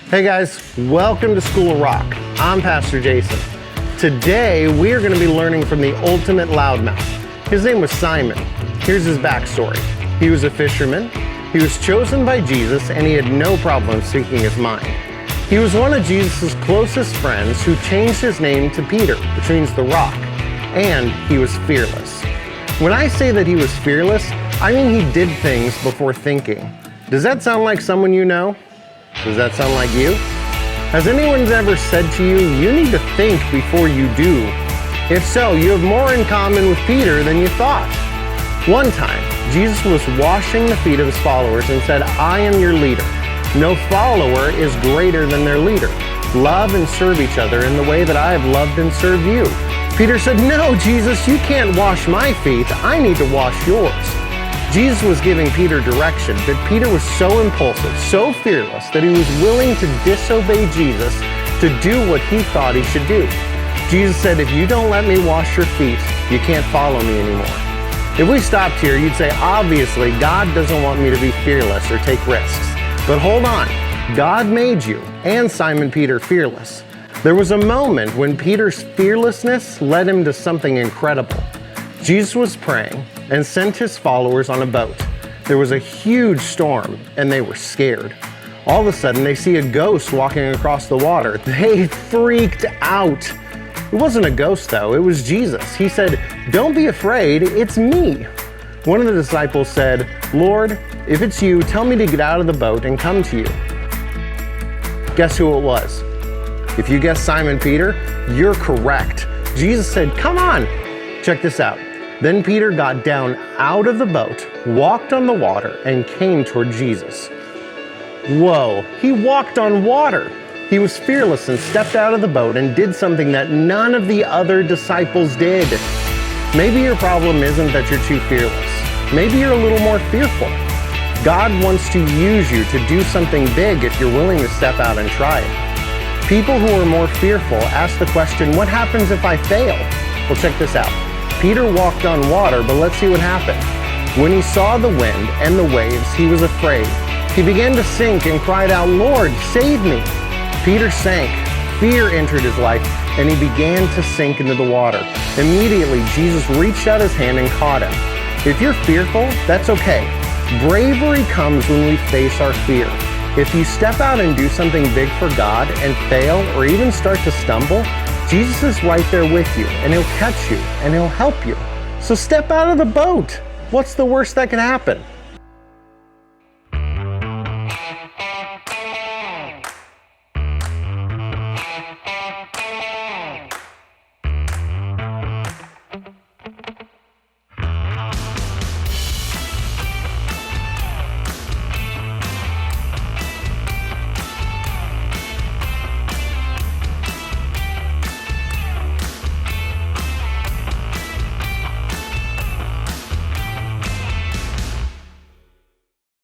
Hey guys, welcome to School of Rock. I'm Pastor Jason. Today we are going to be learning from the ultimate loudmouth. His name was Simon. Here's his backstory. He was a fisherman, he was chosen by Jesus, and he had no problem speaking his mind. He was one of Jesus' closest friends who changed his name to Peter, which means the rock, and he was fearless. When I say that he was fearless, I mean he did things before thinking. Does that sound like someone you know? Does that sound like you? Has anyone ever said to you, you need to think before you do? If so, you have more in common with Peter than you thought. One time, Jesus was washing the feet of his followers and said, I am your leader. No follower is greater than their leader. Love and serve each other in the way that I have loved and served you. Peter said, no, Jesus, you can't wash my feet. I need to wash yours. Jesus was giving Peter direction, but Peter was so impulsive, so fearless, that he was willing to disobey Jesus to do what he thought he should do. Jesus said, if you don't let me wash your feet, you can't follow me anymore. If we stopped here, you'd say, obviously, God doesn't want me to be fearless or take risks. But hold on, God made you and Simon Peter fearless. There was a moment when Peter's fearlessness led him to something incredible. Jesus was praying and sent his followers on a boat. There was a huge storm and they were scared. All of a sudden they see a ghost walking across the water. They freaked out. It wasn't a ghost though, it was Jesus. He said, don't be afraid, it's me. One of the disciples said, Lord, if it's you, tell me to get out of the boat and come to you. Guess who it was? If you guessed Simon Peter, you're correct. Jesus said, come on. Check this out. Then Peter got down out of the boat, walked on the water, and came toward Jesus. Whoa, he walked on water. He was fearless and stepped out of the boat and did something that none of the other disciples did. Maybe your problem isn't that you're too fearless. Maybe you're a little more fearful. God wants to use you to do something big if you're willing to step out and try it. People who are more fearful ask the question, what happens if I fail? Well, check this out. Peter walked on water, but let's see what happened. When he saw the wind and the waves, he was afraid. He began to sink and cried out, Lord, save me. Peter sank. Fear entered his life, and he began to sink into the water. Immediately, Jesus reached out his hand and caught him. If you're fearful, that's okay. Bravery comes when we face our fear. If you step out and do something big for God and fail or even start to stumble, Jesus is right there with you, and he'll catch you, and he'll help you. So step out of the boat. What's the worst that can happen?